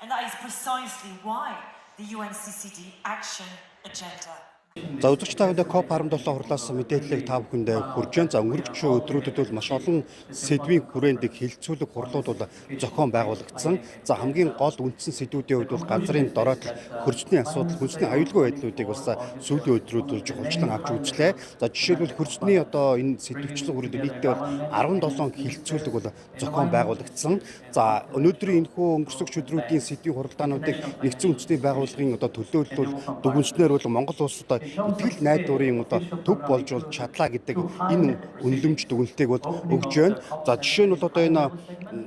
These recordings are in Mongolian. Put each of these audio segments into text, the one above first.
And that is precisely why the UNCCD action agenda. За үзэгч та бүхэнд COP17 хурлаас мэдээллийг та бүхэндээ хүргэж байна. За өнгөрч өдрүүдэд бол маш олон сэдвийн хүрээнд хилцүүлэг хурлууд бол зохион байгуулагдсан. За хамгийн гол үндсэн сэдвүүдийн хувьд бол газрын дороотол, хөрчний асуудал, хүнсний аюулгүй байдлуудыг бас сүүлийн өдрүүдэд чухалчлан авч үзлээ. За жишээлбэл хөрчний энэ сэдвчлэн хүрээнд нийтдээ бол 17 хилцүүлэг бол зохион байгуулагдсан. За өнөөдрийн энэхүү өнгөрсөгч өдрүүдийн сэдвийн хуралдаануудыг нэгдсэн үндэсний байгууллагын төлөөлөл дүгнэлтнээр бол Монгол улс итгэл найдварын төв болж чадлаа гэдэг энэ үнэлэмж дүгнэлтийг бол өгж байна. За жишээ нь бол энэ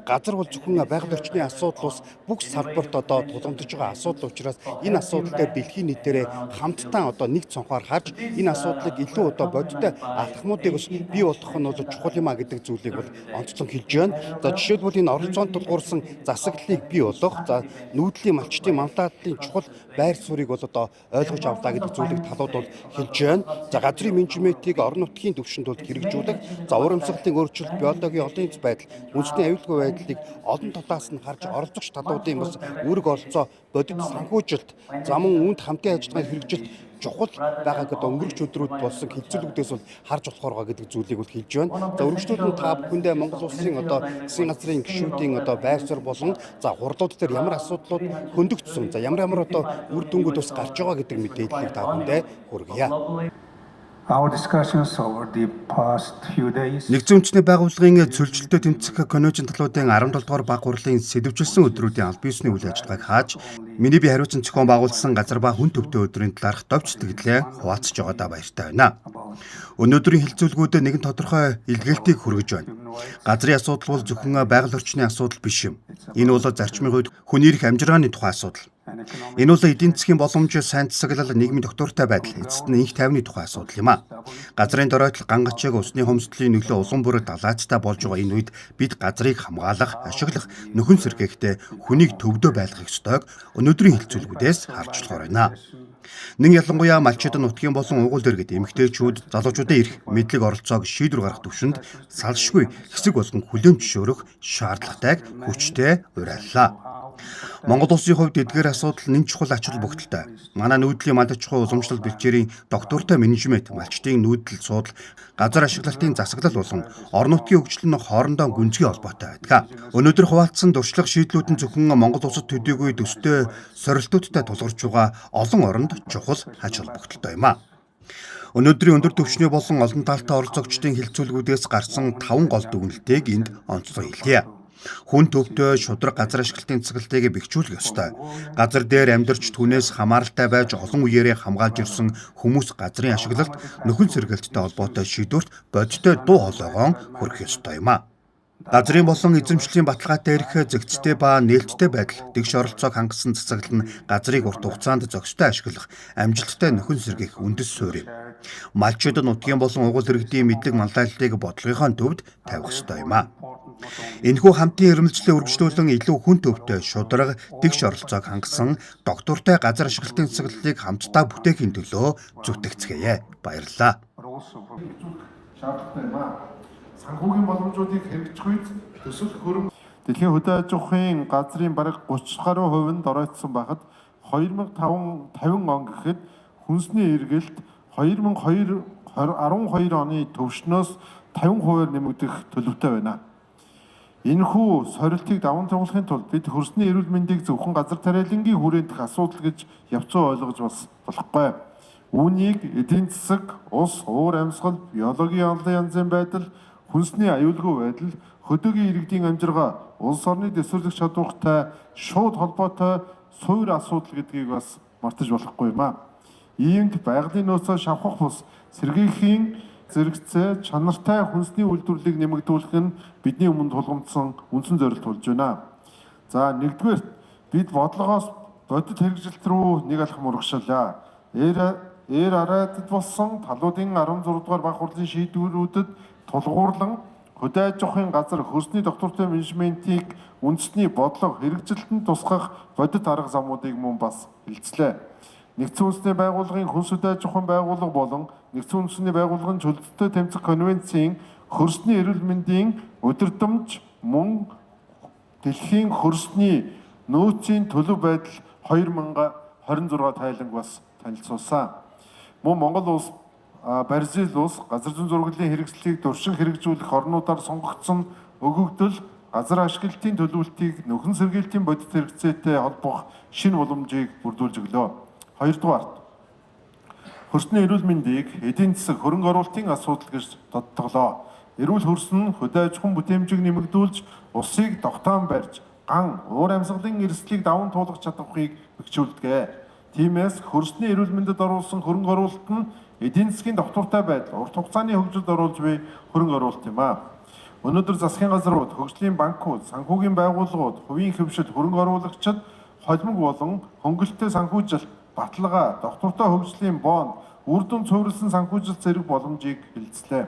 газар бол зөвхөн байгаль орчны асуудал ус бүх салбарт тулгамдж байгаа асуудал учраас энэ асуудал дээр дэлхийн нийтээрээ хамтдаа нэг цонхоор харж энэ асуудлыг илүү бодиттой алхмуудыг бас бий болгох нь бол чухал юм а гэдэг зүйлийг бол онцлон хэлж байна. За жишээлбэл энэ оролцоонд тулгуурсан засаглалыг бий болгох, за нүүдлийн малчтын манлайллын чухал байр суурийг бол ойлгож авлаа гэдэг зүйлийг талууд бол хэлж байна. За газрын менежментийг орон нутгийн түвшинд бол хэрэгжүүлэх, за урамсгалын өөрчлөлт, биологийн олон янз байдал, үндэсний аюулгүй байдлыг олон талаас нь харж оролцогч талуудын бас үүрэг оролцоо, бодит санхүүжилт, за мөн үүнд хамтын ажиллагааны хэрэгжилт чухал байгааг өнгөрч өдрүүд болсон хилцүүлэгдээс бол харж болохоор байгаа гэдэг зүйлийг бол хэлж байна. За өргөжлүүд нь та бүхэндээ Монгол улсын засгийн газрын гишүүдийн байр суурь болон за хурлууд дээр ямар асуудлууд хөндөгдсөн, за ямар үр дүнгууд бас гарч байгаа гэдэг мэдээллийг та бүхэндээ хүргье. Our discussions over the past few days. Нэгдсэн үндэсний байгууллагын цөлжилтөд тэмцэх конвенцийн талуудын 17 дугаар баг хурлын сэдвчилсэн өдрүүдийн аль биесний үйл ажиллагааг хааж миний бие хариуцсан зохион байгуулсан газар ба хүн төвтэй өдрийн талаарх товч сэтгэлээ хуваалцж байгаадаа баяртай байна. Өнөөдрийн хилцүүлгүүдэд нэгэн тодорхой илгээлтийг хүргэж байна. Газрын асуудал бол зөвхөн байгаль орчны асуудал биш юм. Энэ бол зарчмын хувьд хүний эрх амжиргааны тухай асуудал. Энэ бол эдийн засгийн боломж, сайн засаглал, нийгмийн доктортой байдал, эцэст нь их тайвны тухай асуудал юм а. Газрын дороотол, гангачиг, усны хомсдлын нөлөө улам бүр далайцтай болж байгаа энэ үед бид газрыг хамгаалах, ашиглах, нөхөн сэргээхдээ хүнийг төвдөө байлгах ёстойг өнөөдрийн хилцүүлгүүдээс харж болохоор байна. Нэг ялангуяа малчид нутгийн болон уугуул дэргэд эмэгтэйчүүд, залуучуудын эрх, мэдлэг оролцоог шийдвэр гаргах түвшинд салшгүй хэсэг болгон хүлээн зөвшөөрөх шаардлагатайг хүчтэй уриаллаа. Монгол улсын хувьд эдгээр асуудал нэн чухал ач холбогдолтой. Манай нүүдлийн малч чухал уламжлалт бэлчээрийн доктортой менежмент, малчтын нүүдэл суудал, газар ашиглалтын засаглал болон орон нутгийн хөгжил нь хоорондоо гүнзгий холбоотой байдаг. Өнөөдөр хуваалцсан дуршлах шийдлүүд нь зөвхөн Монгол улсад төдийгүй төстэй сорилтуудтай тулгарч байгаа олон оронд чухал ач холбогдолтой юм а. Өнөөдрийн өндөр түвшний болон олон талтай оролцогчдын хилцүүлгүүдээс гарсан 5 гол дүгнэлтийг энд онцлон хэлье. Хүн төвтэй шудраг газар ашиглалтын засаглалтыг бэхжүүлэх ёстой. Газар дээр амьдарч түүнээс хамааралтай байж олон үеэрээ хамгаалж ирсэн хүмүүс газрын ашиглалт, нөхөн сэргээлттэй холбоотой шийдвэрт бодиттой дуу хоолойгоо хүргэх ёстой юм а. Газрын болон эзэмшлийн баталгаатай эрх, зэгцтэй ба нээлттэй байдал, тэгш оролцоог хангасан засаглал нь газрыг урт хугацаанд зохистой ашиглах, амжилттай нөхөн сэргээх үндэс суурь юм. Малчид нутгийн болон уугуул иргэдийн мэдлэг манлайллыг бодлогынхаа төвд тавих ёстой юм а. Энэхүү хамтын ирмэлзлээ үргэлжлүүлэн илүү хүн төвтэй, шударга, тэгш оролцоог хангасан доктортой газар ашиглалтын засаглалыг хамтдаа бүтээхийн төлөө зүтгэцгээе. Баярлалаа. Шаардлагатай юм а. Санхүүгийн боломжуудыг хэрэгжих үед төсөл хөрөнгө дэлхийн хөдөө аж ахуйн газрын бараг 30 гаруй хувинд оройтсон байхад 2050 он гэхэд хүнсний эргэлт 2012 оны төвшнөөс 50% нэмэгдэх төлөвтэй байна. Энэхүү сорилтыг даван туулахын тулд бид хөрсний эрүүл мэндийг зөвхөн газар тариалангийн хүрээнд дэх асуудал гэж явцсан ойлгож бас болохгүй. Үүнийг эдийн засаг, ус, уур амьсгал, биологийн олон янзын байдал, хүнсний аюулгүй байдал, хөдөөгийн иргэдийн амжиргаа, улс орны дэвсгэрэх чадвартай шууд холбоотой суур асуудал гэдгийг бас мартаж болохгүй юм а. Иймд байгалийн нөөцөө шавхах бус сэргийхийн зэрэгцээ чанартай хүнсний үйлдвэрлэлийг нэмэгдүүлэх нь бидний өмнө тулгамдсан үндсэн зорилт болж байна. За нэгдүгээр бид бодлогоос бодит хэрэгжилт рүү нэг алхам урагшаалаа. Ээр арайдад болсон талуудын 16 дугаар баг хурлын шийдвэрүүдэд тулгуурлан хөдөө аж ахуйн газар хөрсний доктортой менежментийг үндэсний бодлого хэрэгжилтэнд тусгах бодит арга замуудыг мөн бас хэлцлээ. Нэгдсэн үндэсний байгууллагын хүнс хөдөө аж ахуйн байгууллага болон Нэгдсэн үндэсний байгууллагын чөлөөтэй тэмцэх конвенцийн хөрсний эрүүл мэндийн өдөртөмж мөн дэлхийн хөрсний нөөцийн төлөв байдал 2026 тайланг бас танилцуулсан. Мөн Монгол улс, Бразил улс газар зүйн зурглалын хэрэгслийг туршин хэрэгжүүлэх орнуудаар сонгогдсон өгөгдөл газар ашиглалтын төлөвлөлтийг нөхөн сэргийлтийн бодит хэрэгцээтэй холбох шинэ боломжийг бүрдүүлж өглөө. Хоёрдугаарт хөрсний эрүүл мэндийг эдийн засаг хөрөнгө оруулалтын асуудал гэж тодтоглоо. Эрүүл хөрс нь хөдөө аж ахуйн бүтээмжийг нэмэгдүүлж, усыг тогтоон барьж, ган, уур амьсгалын эрсдлийг даван туулах чадварыг бэхжүүлдэг. Тиймээс хөрсний эрүүл мэндэд оруулсан хөрөнгө оруулалт нь эдийн засгийн довтвортой байдал, урт хугацааны хөгжилд оруулж буй хөрөнгө оруулалт юм а. Өнөөдөр засгийн газрууд, хөгжлийн банкуд, санхүүгийн байгууллагууд, хувийн хөвшил, хөрөнгө оруулагчид холимог болон хөнгөлөлттэй санхүүжилт, баталгаа, довтвортой хөгжлийн бонд, үр дүн цуурилсан санхүүжилт зэрэг боломжийг хэлцлээ.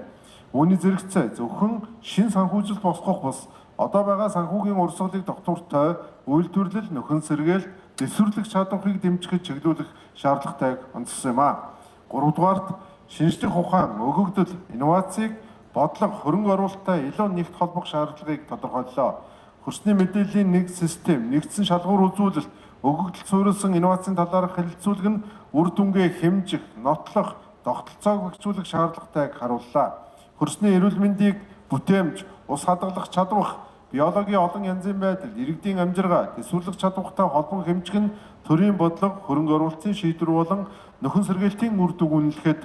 Үүний зэрэгцээ зөвхөн шин санхүүжилт босгох бус одоо байгаа санхүүгийн урсгалыг довтвортой үйлдвэрлэл, нөхөн сэргээл, дэвсгэрлэх чадварыг дэмжихэж чиглүүлэх шаардлагатайг онцлсан юм а. Гуравдугаарт шинжлэх ухаан, өгөгдөл, инновацийг бодлого, хөрөнгө оруулалттай илүү нэгт холбох шаардлагыг тодорхойллоо. Хөрсний мэдээллийн нэг систем, нэгдсэн шалгуур үзүүлэлт, өгөгдөл суурилсан инновацийн талаарх хэлэлцүүлэг нь үр дүнгээ хэмжих, нотлох, тогтолцоог бэхжүүлэх шаардлагатайг харууллаа. Хөрсний эрүүл мэндийг бүтээмж, ус хадгалах чадвар, биологийн олон янзын байдал, иргэдийн амжиргаа, дэвсгэрлэх чадвартай холбон хэмжих нь төрийн бодлого, хөрөнгө оруулалтын шийдвэр болон нөхөн сэргээлтийн үр дүн үнэлэхэд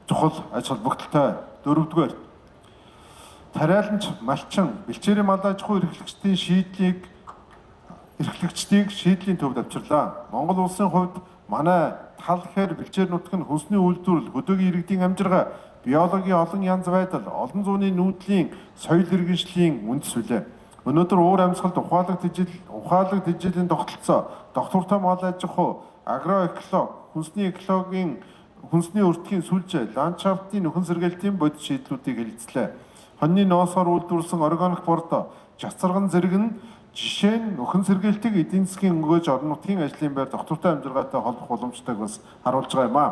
чухал ач холбогдолтой. Дөрөвдүгээр тариаланч, малчин, бэлчээрийн мал аж ахуй эрхлэгчдийг шийдлийн төвд авчирлаа. Монгол улсын хувьд манай тал хээр бэлчээр нутаг нь хүнсний үйлдвэрлэл, хөдөөгийн иргэдийн амжиргаа, биологийн олон янз байдал, олон зууны нүүдлийн соёл иргэншлийн үндэс үлээ. Өнөөдөр уур амьсгалд ухаалаг дижилийн тогтолцоо, доктортой мал аж ахуй, агроэкологи, хүнсний өртгийн сүлжээ, ландшафтын нөхөн сэргээлтийн бодит шийдлүүдийг хэлэлцлээ. Хоньны ноосоор үйлдвэрлэсэн органик бордо, жацарган зэрэг нь жишээ нь нөхөн сэргээлтийг эдийн засгийн өнгөөж орон нутгийн ажлын байр доктортой амжиргаатай холбох боломжтойг бас харуулж байгаа юм а.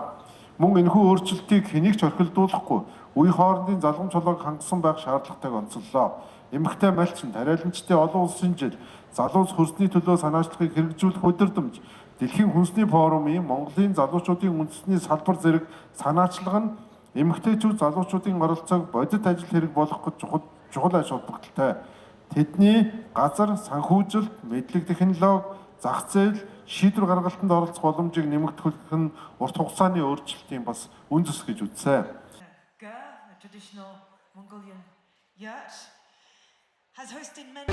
Мөн энэхүү өөрчлөлтийг хэнийг ч орхилдуулахгүй, үе хоорондын залгамж чулууг хангасан байх шаардлагатайг онцоллоо. Эмэгтэй малчин, тариаланчдын олон улсын жил, залуус хөрсний төлөө санаачлагыг хэрэгжүүлэх өдөрдөмж, Дэлхийн хүнсний форумын Монголын залуучуудын үндэсний салбар зэрэг санаачлага нь эмэгтэйчүүд залуучуудын оролцоог бодит ажил хэрэг болгоход чухал ач холбогдолтой. Тэдний газар, санхүүжилт, мэдлэг технологи, зах зээл, шийдвэр гаргалтанд оролцох боломжийг нэмэгдүүлэх нь урт хугацааны өөрчлөлтийн бас үндэс гэж үзсэн. Gur, a traditional Mongolian yurt, has hosted many